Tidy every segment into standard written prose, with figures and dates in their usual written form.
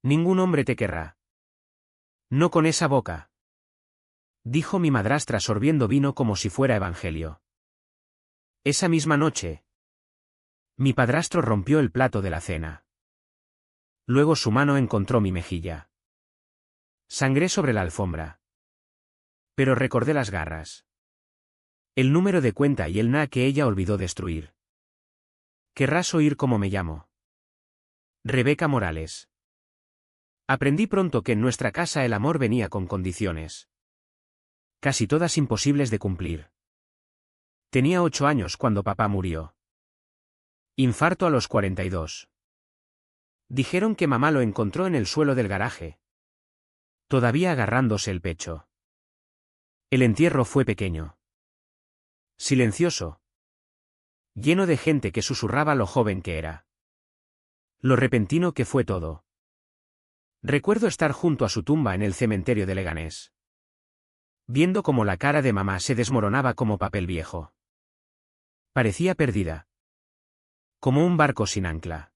Ningún hombre te querrá. No con esa boca, dijo mi madrastra sorbiendo vino como si fuera evangelio. Esa misma noche, mi padrastro rompió el plato de la cena. Luego su mano encontró mi mejilla. Sangré sobre la alfombra. Pero recordé las garras. El número de cuenta y el na que ella olvidó destruir. ¿Querrás oír cómo me llamo? Rebeca Morales. Aprendí pronto que en nuestra casa el amor venía con condiciones. Casi todas imposibles de cumplir. Tenía 8 años cuando papá murió. Infarto a los 42. Dijeron que mamá lo encontró en el suelo del garaje, todavía agarrándose el pecho. El entierro fue pequeño. Silencioso. Lleno de gente que susurraba lo joven que era. Lo repentino que fue todo. Recuerdo estar junto a su tumba en el cementerio de Leganés, viendo cómo la cara de mamá se desmoronaba como papel viejo. Parecía perdida. Como un barco sin ancla.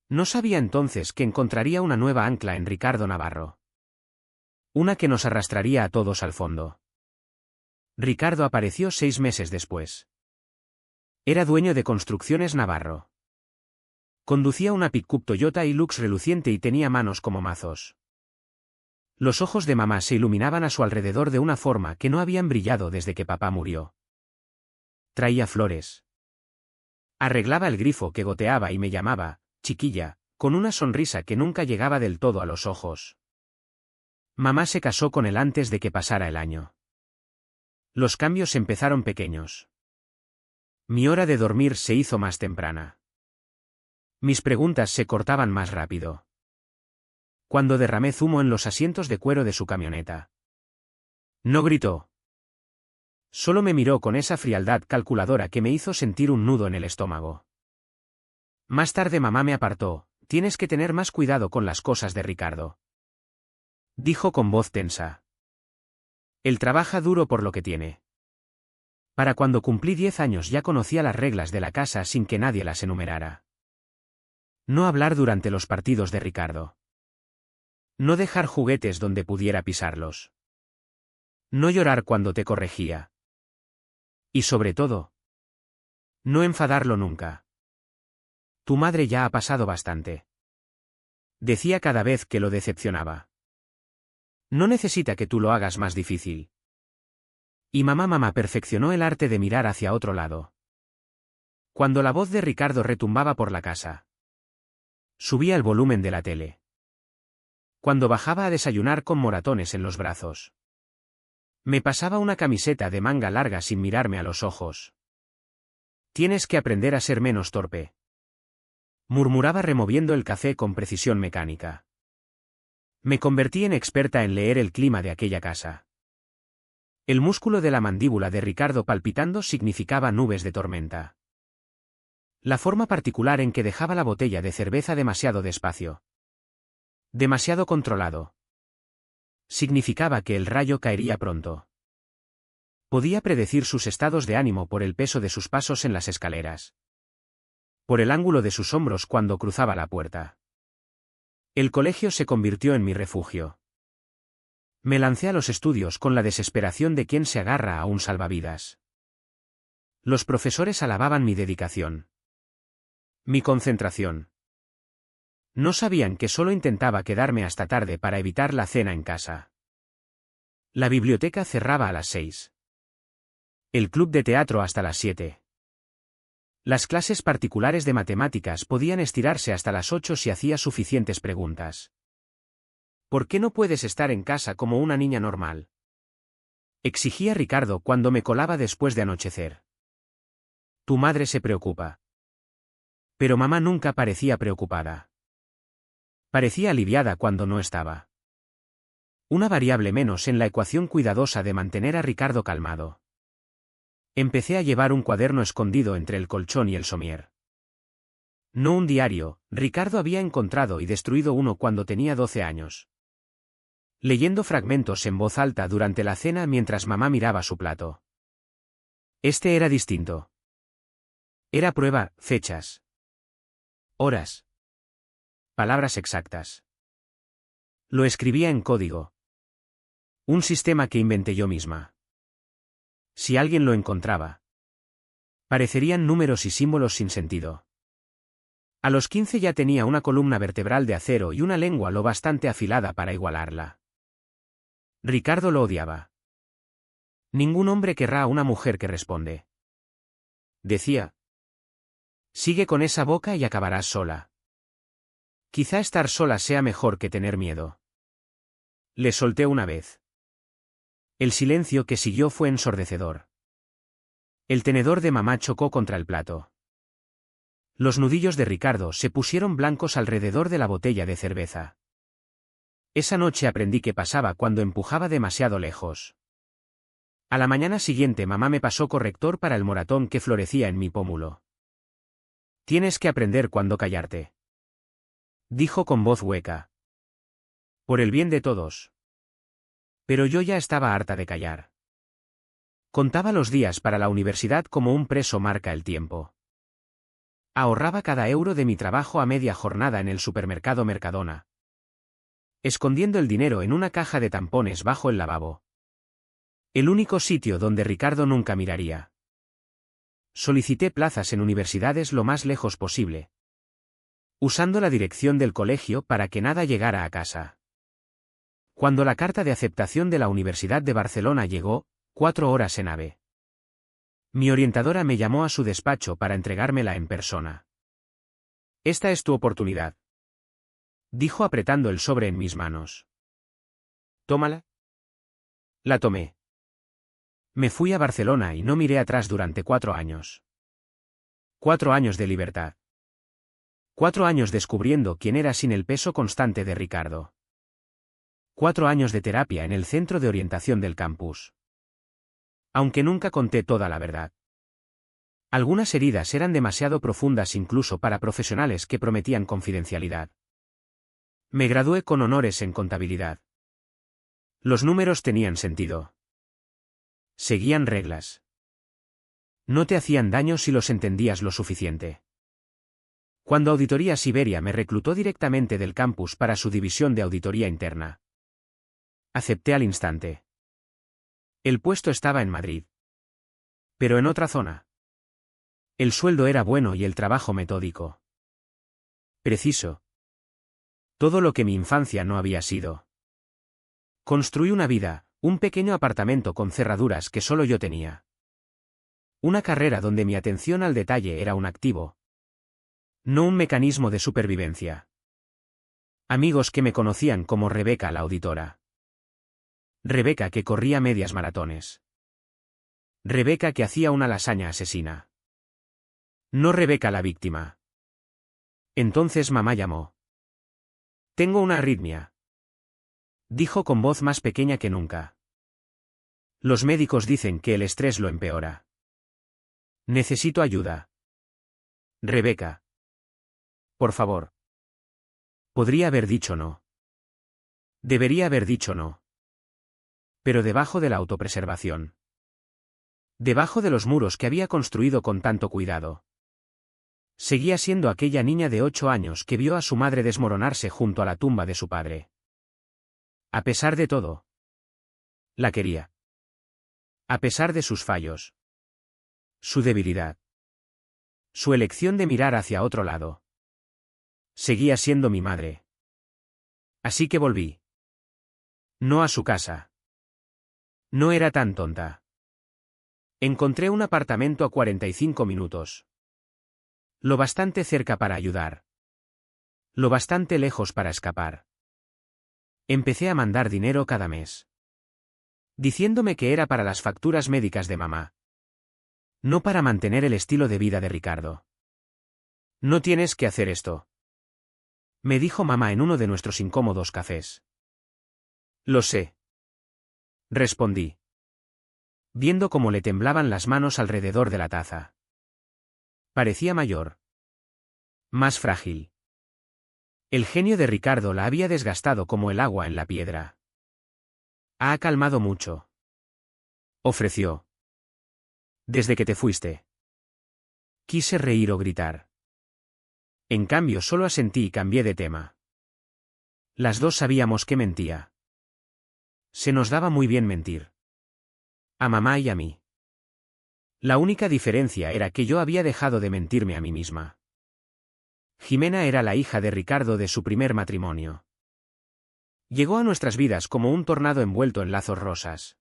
No sabía entonces que encontraría una nueva ancla en Ricardo Navarro. Una que nos arrastraría a todos al fondo. Ricardo apareció 6 meses después. Era dueño de Construcciones Navarro. Conducía una pick-up Toyota Hilux reluciente y tenía manos como mazos. Los ojos de mamá se iluminaban a su alrededor de una forma que no habían brillado desde que papá murió. Traía flores. Arreglaba el grifo que goteaba y me llamaba, chiquilla, con una sonrisa que nunca llegaba del todo a los ojos. Mamá se casó con él antes de que pasara el año. Los cambios empezaron pequeños. Mi hora de dormir se hizo más temprana. Mis preguntas se cortaban más rápido. Cuando derramé zumo en los asientos de cuero de su camioneta. No gritó. Solo me miró con esa frialdad calculadora que me hizo sentir un nudo en el estómago. Más tarde mamá me apartó. Tienes que tener más cuidado con las cosas de Ricardo, dijo con voz tensa. Él trabaja duro por lo que tiene. Para cuando cumplí 10 años ya conocía las reglas de la casa sin que nadie las enumerara. No hablar durante los partidos de Ricardo. No dejar juguetes donde pudiera pisarlos. No llorar cuando te corregía. Y sobre todo, no enfadarlo nunca. Tu madre ya ha pasado bastante, decía cada vez que lo decepcionaba. No necesita que tú lo hagas más difícil. Y mamá perfeccionó el arte de mirar hacia otro lado. Cuando la voz de Ricardo retumbaba por la casa, subía el volumen de la tele. Cuando bajaba a desayunar con moratones en los brazos. Me pasaba una camiseta de manga larga sin mirarme a los ojos. Tienes que aprender a ser menos torpe, murmuraba removiendo el café con precisión mecánica. Me convertí en experta en leer el clima de aquella casa. El músculo de la mandíbula de Ricardo palpitando significaba nubes de tormenta. La forma particular en que dejaba la botella de cerveza demasiado despacio, demasiado controlado, significaba que el rayo caería pronto. Podía predecir sus estados de ánimo por el peso de sus pasos en las escaleras, por el ángulo de sus hombros cuando cruzaba la puerta. El colegio se convirtió en mi refugio. Me lancé a los estudios con la desesperación de quien se agarra a un salvavidas. Los profesores alababan mi dedicación, mi concentración. No sabían que solo intentaba quedarme hasta tarde para evitar la cena en casa. La biblioteca cerraba a las 6. El club de teatro hasta las 7. Las clases particulares de matemáticas podían estirarse hasta las 8 si hacía suficientes preguntas. ¿Por qué no puedes estar en casa como una niña normal?, exigía Ricardo cuando me colaba después de anochecer. Tu madre se preocupa. Pero mamá nunca parecía preocupada. Parecía aliviada cuando no estaba. Una variable menos en la ecuación cuidadosa de mantener a Ricardo calmado. Empecé a llevar un cuaderno escondido entre el colchón y el somier. No un diario, Ricardo había encontrado y destruido uno cuando tenía 12 años. Leyendo fragmentos en voz alta durante la cena mientras mamá miraba su plato. Este era distinto. Era prueba, fechas, horas, palabras exactas. Lo escribía en código. Un sistema que inventé yo misma. Si alguien lo encontraba, parecerían números y símbolos sin sentido. A los 15 ya tenía una columna vertebral de acero y una lengua lo bastante afilada para igualarla. Ricardo lo odiaba. Ningún hombre querrá a una mujer que responde. Decía. Sigue con esa boca y acabarás sola. Quizá estar sola sea mejor que tener miedo. Le solté una vez. El silencio que siguió fue ensordecedor. El tenedor de mamá chocó contra el plato. Los nudillos de Ricardo se pusieron blancos alrededor de la botella de cerveza. Esa noche aprendí qué pasaba cuando empujaba demasiado lejos. A la mañana siguiente mamá me pasó corrector para el moratón que florecía en mi pómulo. Tienes que aprender cuándo callarte, dijo con voz hueca. Por el bien de todos. Pero yo ya estaba harta de callar. Contaba los días para la universidad como un preso marca el tiempo. Ahorraba cada euro de mi trabajo a media jornada en el supermercado Mercadona, escondiendo el dinero en una caja de tampones bajo el lavabo. El único sitio donde Ricardo nunca miraría. Solicité plazas en universidades lo más lejos posible, usando la dirección del colegio para que nada llegara a casa. Cuando la carta de aceptación de la Universidad de Barcelona llegó, 4 horas en AVE. Mi orientadora me llamó a su despacho para entregármela en persona. Esta es tu oportunidad, dijo apretando el sobre en mis manos. Tómala. La tomé. Me fui a Barcelona y no miré atrás durante 4 años. 4 años de libertad. 4 años descubriendo quién era sin el peso constante de Ricardo. 4 años de terapia en el centro de orientación del campus. Aunque nunca conté toda la verdad. Algunas heridas eran demasiado profundas incluso para profesionales que prometían confidencialidad. Me gradué con honores en contabilidad. Los números tenían sentido. Seguían reglas. No te hacían daño si los entendías lo suficiente. Cuando Auditoría Siberia me reclutó directamente del campus para su división de auditoría interna, acepté al instante. El puesto estaba en Madrid. Pero en otra zona. El sueldo era bueno y el trabajo metódico. Preciso. Todo lo que mi infancia no había sido. Construí una vida, un pequeño apartamento con cerraduras que solo yo tenía. Una carrera donde mi atención al detalle era un activo, no un mecanismo de supervivencia. Amigos que me conocían como Rebeca la auditora. Rebeca que corría medias maratones. Rebeca que hacía una lasaña asesina. No Rebeca la víctima. Entonces mamá llamó. Tengo una arritmia, dijo con voz más pequeña que nunca. Los médicos dicen que el estrés lo empeora. Necesito ayuda. Rebeca. Por favor. Podría haber dicho no. Debería haber dicho no. Pero debajo de la autopreservación. Debajo de los muros que había construido con tanto cuidado. Seguía siendo aquella niña de 8 años que vio a su madre desmoronarse junto a la tumba de su padre. A pesar de todo. La quería. A pesar de sus fallos. Su debilidad. Su elección de mirar hacia otro lado. Seguía siendo mi madre. Así que volví. No a su casa. No era tan tonta. Encontré un apartamento a 45 minutos. Lo bastante cerca para ayudar. Lo bastante lejos para escapar. Empecé a mandar dinero cada mes. Diciéndome que era para las facturas médicas de mamá. No para mantener el estilo de vida de Ricardo. No tienes que hacer esto, me dijo mamá en uno de nuestros incómodos cafés. Lo sé, respondí, viendo cómo le temblaban las manos alrededor de la taza. Parecía mayor. Más frágil. El genio de Ricardo la había desgastado como el agua en la piedra. Ha calmado mucho, ofreció. Desde que te fuiste. Quise reír o gritar. En cambio solo asentí y cambié de tema. Las dos sabíamos que mentía. Se nos daba muy bien mentir. A mamá y a mí. La única diferencia era que yo había dejado de mentirme a mí misma. Jimena era la hija de Ricardo de su primer matrimonio. Llegó a nuestras vidas como un tornado envuelto en lazos rosas.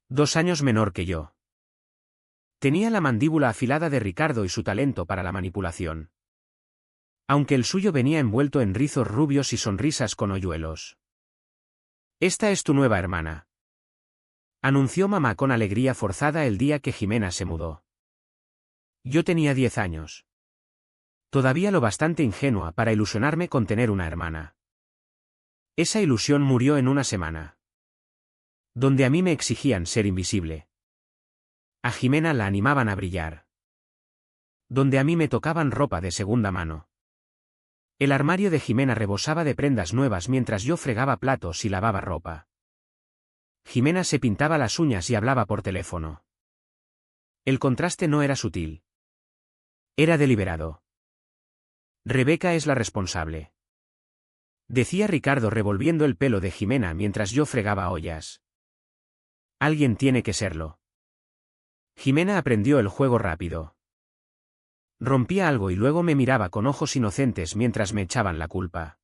2 años menor que yo. Tenía la mandíbula afilada de Ricardo y su talento para la manipulación. Aunque el suyo venía envuelto en rizos rubios y sonrisas con hoyuelos. «Esta es tu nueva hermana», anunció mamá con alegría forzada el día que Jimena se mudó. Yo tenía 10 años. Todavía lo bastante ingenua para ilusionarme con tener una hermana. Esa ilusión murió en una semana. Donde a mí me exigían ser invisible. A Jimena la animaban a brillar. Donde a mí me tocaban ropa de segunda mano. El armario de Jimena rebosaba de prendas nuevas mientras yo fregaba platos y lavaba ropa. Jimena se pintaba las uñas y hablaba por teléfono. El contraste no era sutil. Era deliberado. Rebeca es la responsable, decía Ricardo revolviendo el pelo de Jimena mientras yo fregaba ollas. Alguien tiene que serlo. Jimena aprendió el juego rápido. Rompía algo y luego me miraba con ojos inocentes mientras me echaban la culpa.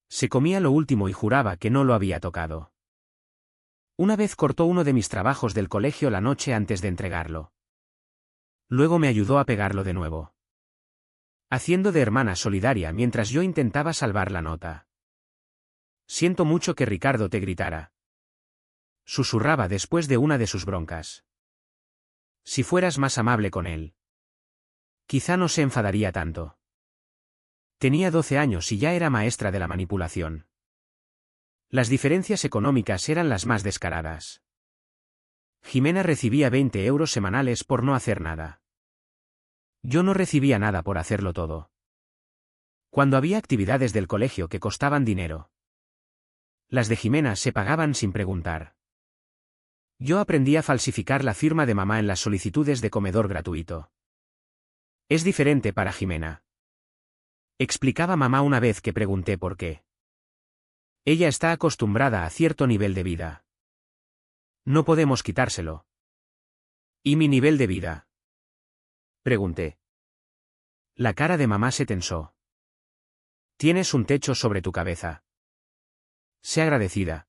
Se comía lo último y juraba que no lo había tocado. Una vez cortó uno de mis trabajos del colegio la noche antes de entregarlo. Luego me ayudó a pegarlo de nuevo. Haciendo de hermana solidaria mientras yo intentaba salvar la nota. Siento mucho que Ricardo te gritara. Susurraba después de una de sus broncas. Si fueras más amable con él. Quizá no se enfadaría tanto. Tenía 12 años y ya era maestra de la manipulación. Las diferencias económicas eran las más descaradas. Jimena recibía 20 euros semanales por no hacer nada. Yo no recibía nada por hacerlo todo. Cuando había actividades del colegio que costaban dinero. Las de Jimena se pagaban sin preguntar. Yo aprendí a falsificar la firma de mamá en las solicitudes de comedor gratuito. Es diferente para Jimena. Explicaba mamá una vez que pregunté por qué. Ella está acostumbrada a cierto nivel de vida. No podemos quitárselo. ¿Y mi nivel de vida?, pregunté. La cara de mamá se tensó. Tienes un techo sobre tu cabeza. Sé agradecida.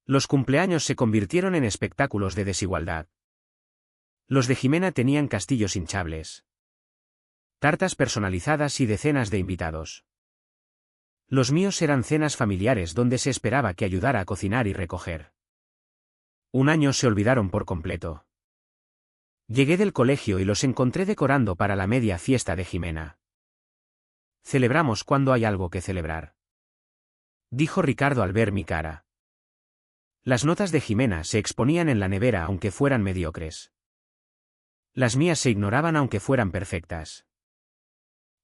Los cumpleaños se convirtieron en espectáculos de desigualdad. Los de Jimena tenían castillos hinchables. Tartas personalizadas y decenas de invitados. Los míos eran cenas familiares donde se esperaba que ayudara a cocinar y recoger. Un año se olvidaron por completo. Llegué del colegio y los encontré decorando para la media fiesta de Jimena. Celebramos cuando hay algo que celebrar, dijo Ricardo al ver mi cara. Las notas de Jimena se exponían en la nevera aunque fueran mediocres. Las mías se ignoraban aunque fueran perfectas.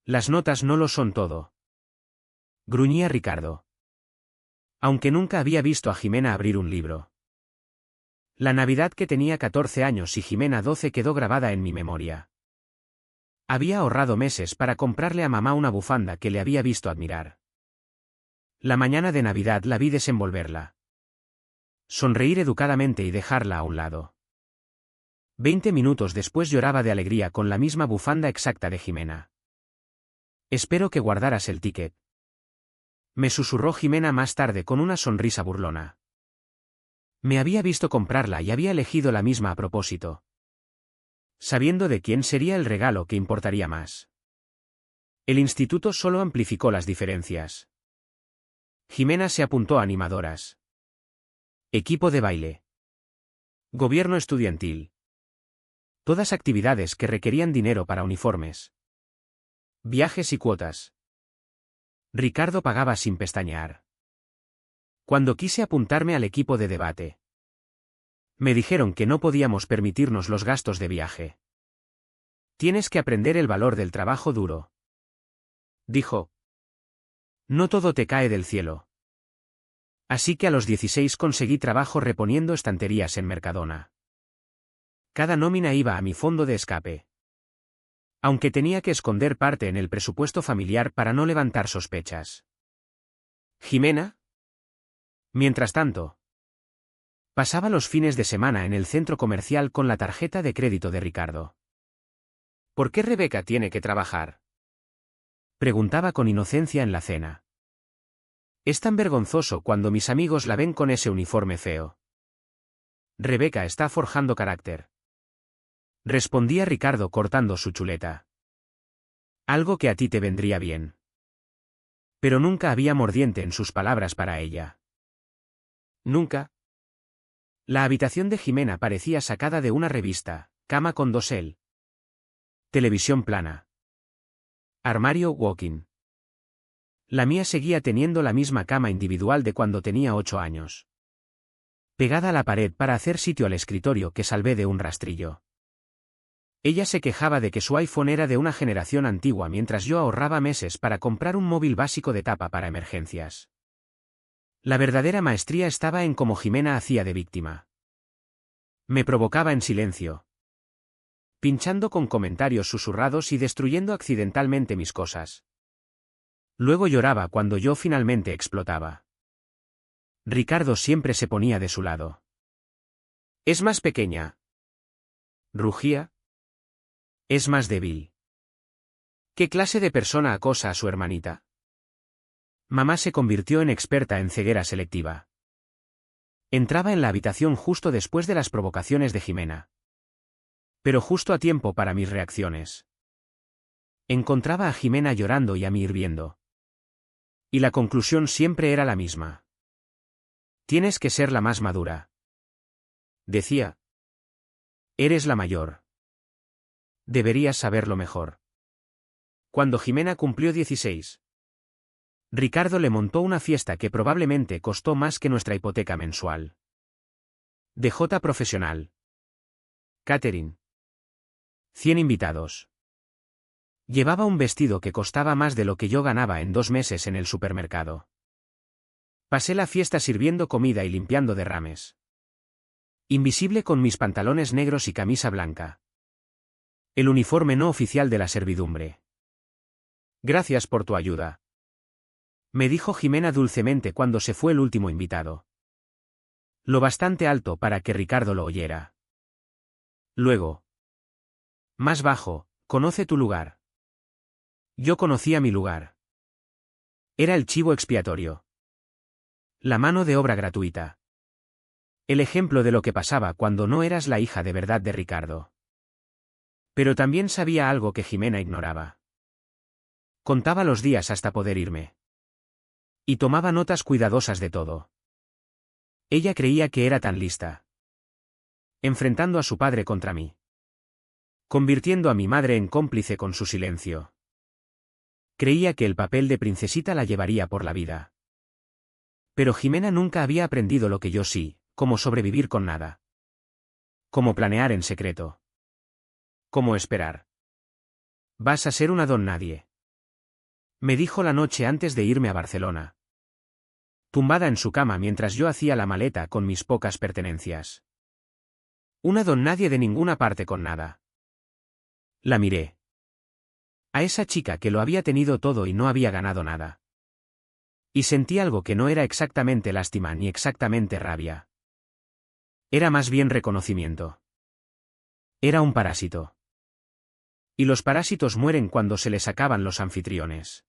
Las notas no lo son todo, gruñía Ricardo. Aunque nunca había visto a Jimena abrir un libro. La Navidad que tenía 14 años y Jimena 12 quedó grabada en mi memoria. Había ahorrado meses para comprarle a mamá una bufanda que le había visto admirar. La mañana de Navidad la vi desenvolverla. Sonreír educadamente y dejarla a un lado. 20 minutos después lloraba de alegría con la misma bufanda exacta de Jimena. Espero que guardaras el ticket, me susurró Jimena más tarde con una sonrisa burlona. Me había visto comprarla y había elegido la misma a propósito, sabiendo de quién sería el regalo que importaría más. El instituto solo amplificó las diferencias. Jimena se apuntó a animadoras. Equipo de baile. Gobierno estudiantil. Todas actividades que requerían dinero para uniformes. Viajes y cuotas. Ricardo pagaba sin pestañear. Cuando quise apuntarme al equipo de debate, me dijeron que no podíamos permitirnos los gastos de viaje. Tienes que aprender el valor del trabajo duro, dijo. No todo te cae del cielo. Así que a los 16 conseguí trabajo reponiendo estanterías en Mercadona. Cada nómina iba a mi fondo de escape. Aunque tenía que esconder parte en el presupuesto familiar para no levantar sospechas. Jimena. Mientras tanto, pasaba los fines de semana en el centro comercial con la tarjeta de crédito de Ricardo. ¿Por qué Rebeca tiene que trabajar?, preguntaba con inocencia en la cena. Es tan vergonzoso cuando mis amigos la ven con ese uniforme feo. Rebeca está forjando carácter, respondía Ricardo cortando su chuleta. Algo que a ti te vendría bien. Pero nunca había mordiente en sus palabras para ella. Nunca. La habitación de Jimena parecía sacada de una revista: cama con dosel, televisión plana, armario walk-in. La mía seguía teniendo la misma cama individual de cuando tenía 8 años, pegada a la pared para hacer sitio al escritorio que salvé de un rastrillo. Ella se quejaba de que su iPhone era de una generación antigua mientras yo ahorraba meses para comprar un móvil básico de tapa para emergencias. La verdadera maestría estaba en cómo Jimena hacía de víctima. Me provocaba en silencio, pinchando con comentarios susurrados y destruyendo accidentalmente mis cosas. Luego lloraba cuando yo finalmente explotaba. Ricardo siempre se ponía de su lado. Es más pequeña, rugía. Es más débil. ¿Qué clase de persona acosa a su hermanita? Mamá se convirtió en experta en ceguera selectiva. Entraba en la habitación justo después de las provocaciones de Jimena, pero justo a tiempo para mis reacciones. Encontraba a Jimena llorando y a mí hirviendo. Y la conclusión siempre era la misma. Tienes que ser la más madura, decía. Eres la mayor. Deberías saberlo mejor. Cuando Jimena cumplió 16, Ricardo le montó una fiesta que probablemente costó más que nuestra hipoteca mensual. DJ profesional. Catering. 100 invitados. Llevaba un vestido que costaba más de lo que yo ganaba en 2 meses en el supermercado. Pasé la fiesta sirviendo comida y limpiando derrames. Invisible con mis pantalones negros y camisa blanca. El uniforme no oficial de la servidumbre. Gracias por tu ayuda, me dijo Jimena dulcemente cuando se fue el último invitado. Lo bastante alto para que Ricardo lo oyera. Luego, más bajo: conoce tu lugar. Yo conocía mi lugar. Era el chivo expiatorio. La mano de obra gratuita. El ejemplo de lo que pasaba cuando no eras la hija de verdad de Ricardo. Pero también sabía algo que Jimena ignoraba. Contaba los días hasta poder irme. Y tomaba notas cuidadosas de todo. Ella creía que era tan lista. Enfrentando a su padre contra mí. Convirtiendo a mi madre en cómplice con su silencio. Creía que el papel de princesita la llevaría por la vida. Pero Jimena nunca había aprendido lo que yo sí: cómo sobrevivir con nada. Cómo planear en secreto. Cómo esperar. Vas a ser una don nadie, me dijo la noche antes de irme a Barcelona, tumbada en su cama mientras yo hacía la maleta con mis pocas pertenencias. Una don nadie de ninguna parte con nada. La miré. A esa chica que lo había tenido todo y no había ganado nada. Y sentí algo que no era exactamente lástima ni exactamente rabia. Era más bien reconocimiento. Era un parásito. Y los parásitos mueren cuando se les acaban los anfitriones.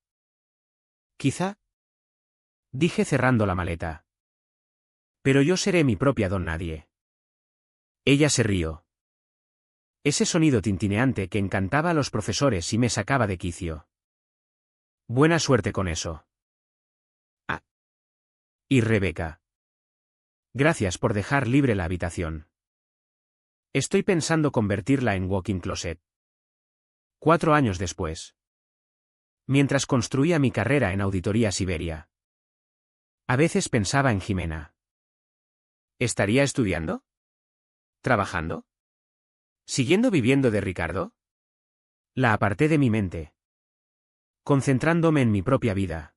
Quizá, dije cerrando la maleta. Pero yo seré mi propia don nadie. Ella se rió. Ese sonido tintineante que encantaba a los profesores y me sacaba de quicio. Buena suerte con eso. Ah. Y Rebeca. Gracias por dejar libre la habitación. Estoy pensando convertirla en walk-in closet. 4 años después. Mientras construía mi carrera en Auditoría Siberia. A veces pensaba en Jimena. ¿Estaría estudiando? ¿Trabajando? ¿Siguiendo viviendo de Ricardo? La aparté de mi mente. Concentrándome en mi propia vida.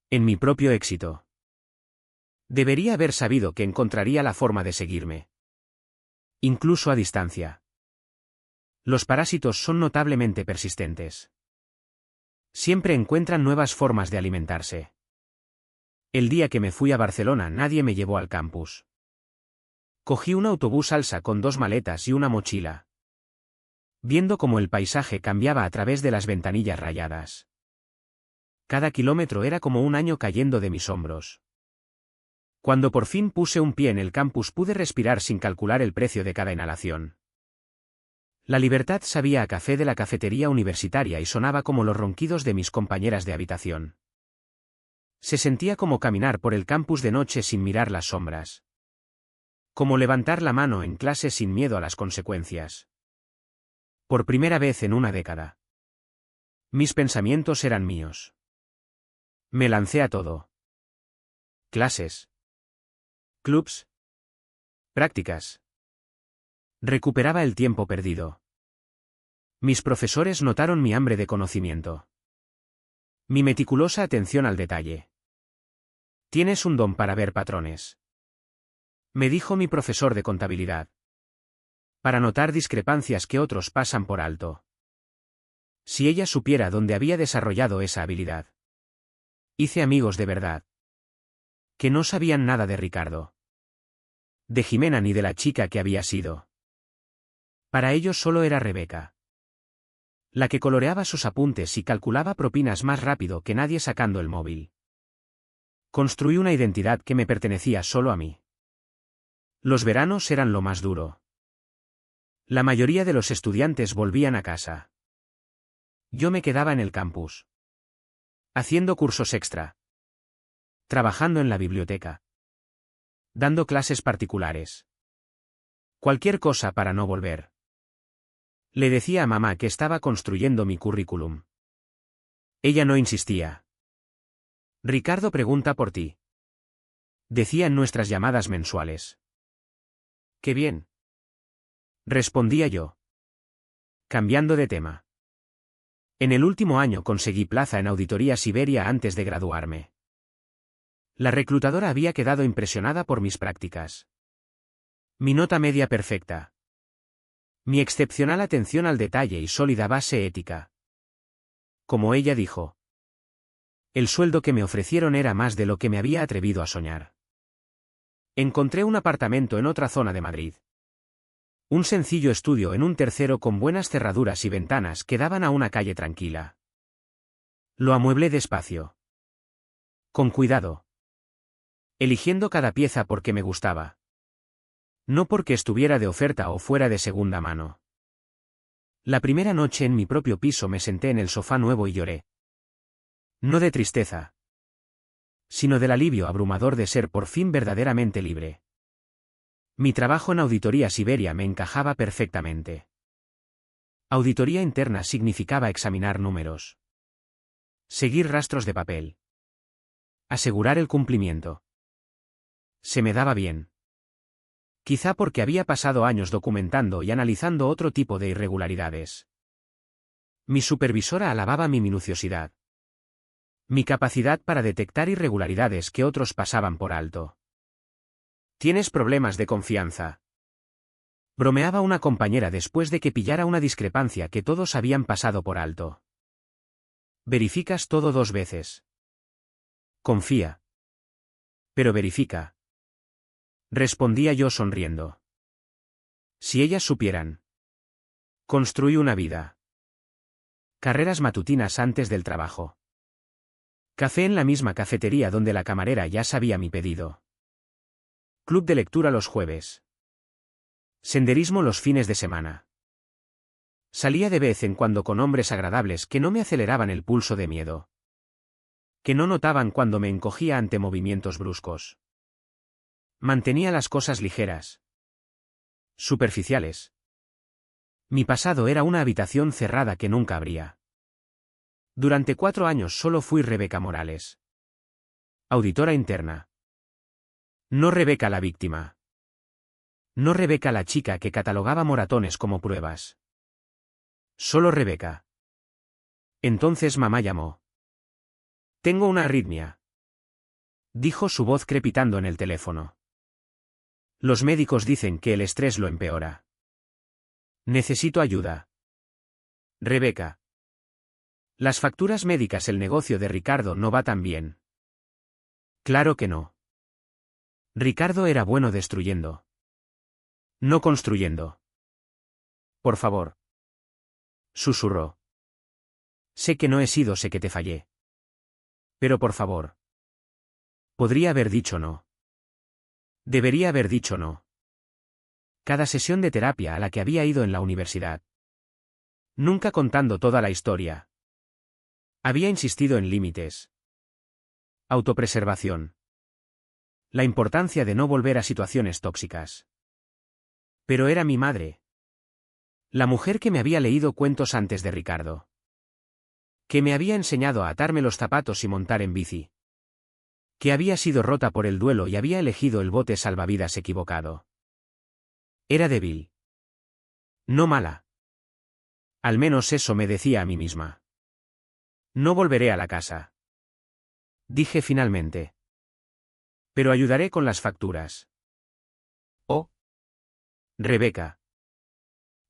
En mi propio éxito. Debería haber sabido que encontraría la forma de seguirme. Incluso a distancia. Los parásitos son notablemente persistentes. Siempre encuentran nuevas formas de alimentarse. El día que me fui a Barcelona nadie me llevó al campus. Cogí un autobús alsa con 2 maletas y una mochila. Viendo cómo el paisaje cambiaba a través de las ventanillas rayadas. Cada kilómetro era como un año cayendo de mis hombros. Cuando por fin puse un pie en el campus pude respirar sin calcular el precio de cada inhalación. La libertad sabía a café de la cafetería universitaria y sonaba como los ronquidos de mis compañeras de habitación. Se sentía como caminar por el campus de noche sin mirar las sombras. Como levantar la mano en clase sin miedo a las consecuencias. Por primera vez en una década. Mis pensamientos eran míos. Me lancé a todo. Clases. Clubs. Prácticas. Recuperaba el tiempo perdido. Mis profesores notaron mi hambre de conocimiento. Mi meticulosa atención al detalle. Tienes un don para ver patrones. Me dijo mi profesor de contabilidad. Para notar discrepancias que otros pasan por alto. Si ella supiera dónde había desarrollado esa habilidad. Hice amigos de verdad. Que no sabían nada de Ricardo. De Jimena ni de la chica que había sido. Para ellos solo era Rebeca. La que coloreaba sus apuntes y calculaba propinas más rápido que nadie sacando el móvil. Construí una identidad que me pertenecía solo a mí. Los veranos eran lo más duro. La mayoría de los estudiantes volvían a casa. Yo me quedaba en el campus. Haciendo cursos extra. Trabajando en la biblioteca. Dando clases particulares. Cualquier cosa para no volver. Le decía a mamá que estaba construyendo mi currículum. Ella no insistía. Ricardo pregunta por ti. Decía en nuestras llamadas mensuales. ¡Qué bien! Respondía yo. Cambiando de tema. En el último año conseguí plaza en Auditoría Siberia antes de graduarme. La reclutadora había quedado impresionada por mis prácticas. Mi nota media perfecta. Mi excepcional atención al detalle y sólida base ética. Como ella dijo. El sueldo que me ofrecieron era más de lo que me había atrevido a soñar. Encontré un apartamento en otra zona de Madrid. Un sencillo estudio en un tercero con buenas cerraduras y ventanas que daban a una calle tranquila. Lo amueblé despacio. Con cuidado. Eligiendo cada pieza porque me gustaba. No porque estuviera de oferta o fuera de segunda mano. La primera noche en mi propio piso me senté en el sofá nuevo y lloré. No de tristeza. Sino del alivio abrumador de ser por fin verdaderamente libre. Mi trabajo en Auditoría Siberia me encajaba perfectamente. Auditoría interna significaba examinar números. Seguir rastros de papel. Asegurar el cumplimiento. Se me daba bien. Quizá porque había pasado años documentando y analizando otro tipo de irregularidades. Mi supervisora alababa mi minuciosidad. Mi capacidad para detectar irregularidades que otros pasaban por alto. ¿Tienes problemas de confianza? Bromeaba una compañera después de que pillara una discrepancia que todos habían pasado por alto. Verificas todo 2 veces. Confía. Pero verifica. Respondía yo sonriendo. Si ellas supieran. Construí una vida. Carreras matutinas antes del trabajo. Café en la misma cafetería donde la camarera ya sabía mi pedido. Club de lectura los jueves. Senderismo los fines de semana. Salía de vez en cuando con hombres agradables que no me aceleraban el pulso de miedo. Que no notaban cuando me encogía ante movimientos bruscos. Mantenía las cosas ligeras. Superficiales. Mi pasado era una habitación cerrada que nunca abría. Durante 4 años solo fui Rebeca Morales. Auditora interna. No Rebeca la víctima. No Rebeca la chica que catalogaba moratones como pruebas. Solo Rebeca. Entonces mamá llamó. Tengo una arritmia. Dijo su voz crepitando en el teléfono. Los médicos dicen que el estrés lo empeora. Necesito ayuda. Rebeca. Las facturas médicas, el negocio de Ricardo no va tan bien. Claro que no. Ricardo era bueno destruyendo. No construyendo. Por favor. Susurró. Sé que no he sido, sé que te fallé. Pero por favor. Podría haber dicho no. Debería haber dicho no. Cada sesión de terapia a la que había ido en la universidad. Nunca contando toda la historia. Había insistido en límites. Autopreservación. La importancia de no volver a situaciones tóxicas. Pero era mi madre. La mujer que me había leído cuentos antes de Ricardo. Que me había enseñado a atarme los zapatos y montar en bici. Que había sido rota por el duelo y había elegido el bote salvavidas equivocado. Era débil. No mala. Al menos eso me decía a mí misma. No volveré a la casa. Dije finalmente. Pero ayudaré con las facturas. Oh. Rebeca.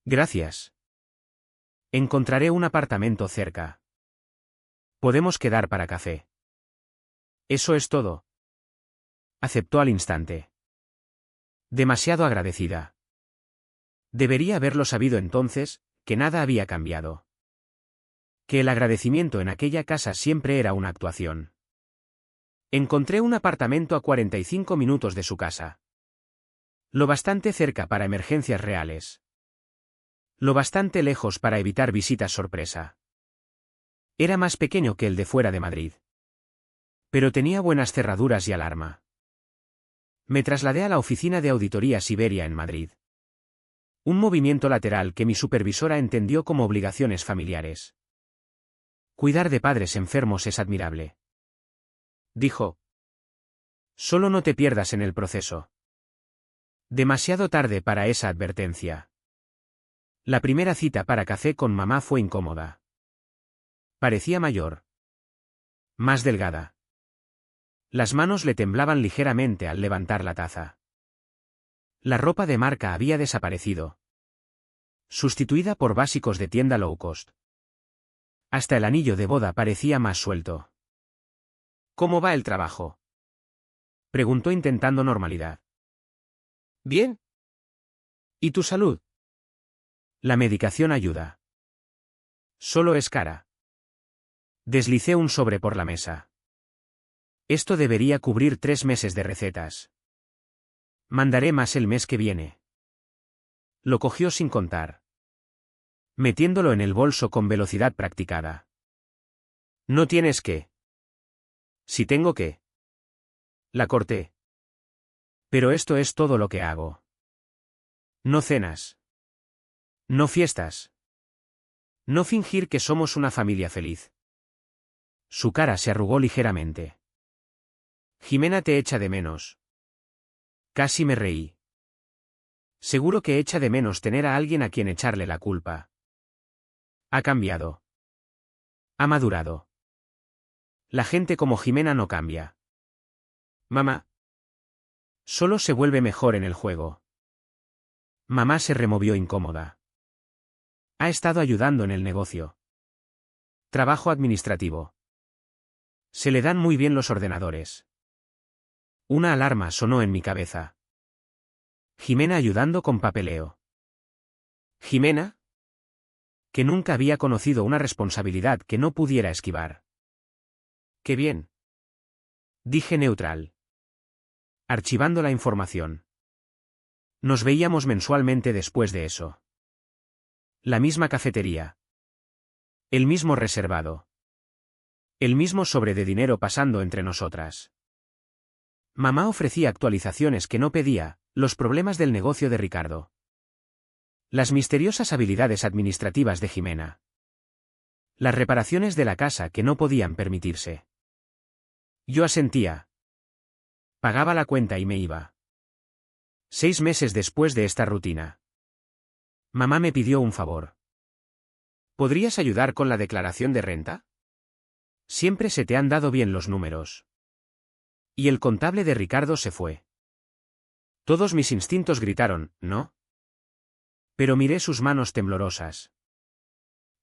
Gracias. Encontraré un apartamento cerca. Podemos quedar para café. Eso es todo. Aceptó al instante. Demasiado agradecida. Debería haberlo sabido entonces, que nada había cambiado. Que el agradecimiento en aquella casa siempre era una actuación. Encontré un apartamento a 45 minutos de su casa. Lo bastante cerca para emergencias reales. Lo bastante lejos para evitar visitas sorpresa. Era más pequeño que el de fuera de Madrid. Pero tenía buenas cerraduras y alarma. Me trasladé a la oficina de auditoría Siberia en Madrid. Un movimiento lateral que mi supervisora entendió como obligaciones familiares. Cuidar de padres enfermos es admirable. Dijo. Solo no te pierdas en el proceso. Demasiado tarde para esa advertencia. La primera cita para café con mamá fue incómoda. Parecía mayor. Más delgada. Las manos le temblaban ligeramente al levantar la taza. La ropa de marca había desaparecido. Sustituida por básicos de tienda low cost. Hasta el anillo de boda parecía más suelto. ¿Cómo va el trabajo? Preguntó intentando normalidad. Bien. ¿Y tu salud? La medicación ayuda. Solo es cara. Deslicé un sobre por la mesa. Esto debería cubrir 3 meses de recetas. Mandaré más el mes que viene. Lo cogió sin contar. Metiéndolo en el bolso con velocidad practicada. No tienes que. Si tengo que. La corté. Pero esto es todo lo que hago. No cenas. No fiestas. No fingir que somos una familia feliz. Su cara se arrugó ligeramente. Jimena te echa de menos. Casi me reí. Seguro que echa de menos tener a alguien a quien echarle la culpa. Ha cambiado. Ha madurado. La gente como Jimena no cambia. Mamá. Solo se vuelve mejor en el juego. Mamá se removió incómoda. Ha estado ayudando en el negocio. Trabajo administrativo. Se le dan muy bien los ordenadores. Una alarma sonó en mi cabeza. Jimena ayudando con papeleo. ¿Jimena? Que nunca había conocido una responsabilidad que no pudiera esquivar. ¡Qué bien! Dije neutral. Archivando la información. Nos veíamos mensualmente después de eso. La misma cafetería. El mismo reservado. El mismo sobre de dinero pasando entre nosotras. Mamá ofrecía actualizaciones que no pedía, los problemas del negocio de Ricardo. Las misteriosas habilidades administrativas de Jimena. Las reparaciones de la casa que no podían permitirse. Yo asentía. Pagaba la cuenta y me iba. 6 meses después de esta rutina. Mamá me pidió un favor. ¿Podrías ayudar con la declaración de renta? Siempre se te han dado bien los números. Y el contable de Ricardo se fue. Todos mis instintos gritaron, ¿no? Pero miré sus manos temblorosas.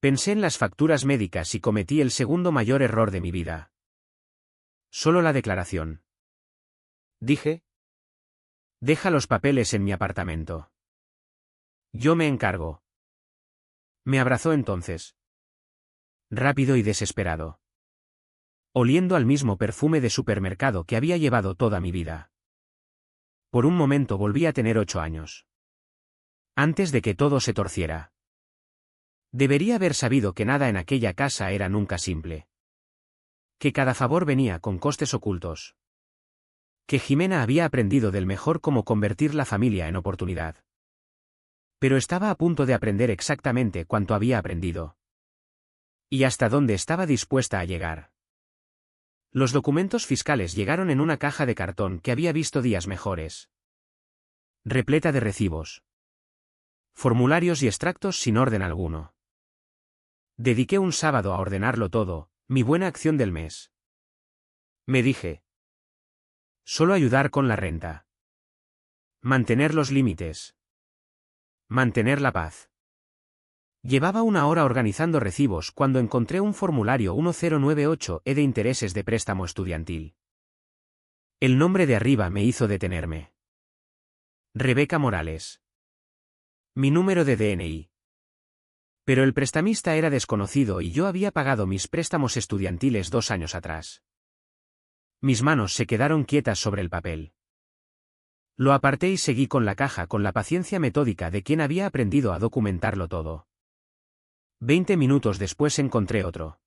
Pensé en las facturas médicas y cometí el segundo mayor error de mi vida. Solo la declaración. dije. Deja los papeles en mi apartamento. Yo me encargo. Me abrazó entonces. Rápido y desesperado. Oliendo al mismo perfume de supermercado que había llevado toda mi vida. Por un momento volví a tener 8 años. Antes de que todo se torciera. Debería haber sabido que nada en aquella casa era nunca simple. Que cada favor venía con costes ocultos. Que Jimena había aprendido del mejor cómo convertir la familia en oportunidad. Pero estaba a punto de aprender exactamente cuánto había aprendido. Y hasta dónde estaba dispuesta a llegar. Los documentos fiscales llegaron en una caja de cartón que había visto días mejores. Repleta de recibos. Formularios y extractos sin orden alguno. Dediqué un sábado a ordenarlo todo, mi buena acción del mes. Me dije. Solo ayudar con la renta. Mantener los límites. Mantener la paz. Llevaba una hora organizando recibos cuando encontré un formulario 1098 de intereses de préstamo estudiantil. El nombre de arriba me hizo detenerme. Rebeca Morales. Mi número de DNI. Pero el prestamista era desconocido y yo había pagado mis préstamos estudiantiles 2 años atrás. Mis manos se quedaron quietas sobre el papel. Lo aparté y seguí con la caja con la paciencia metódica de quien había aprendido a documentarlo todo. 20 minutos después encontré otro.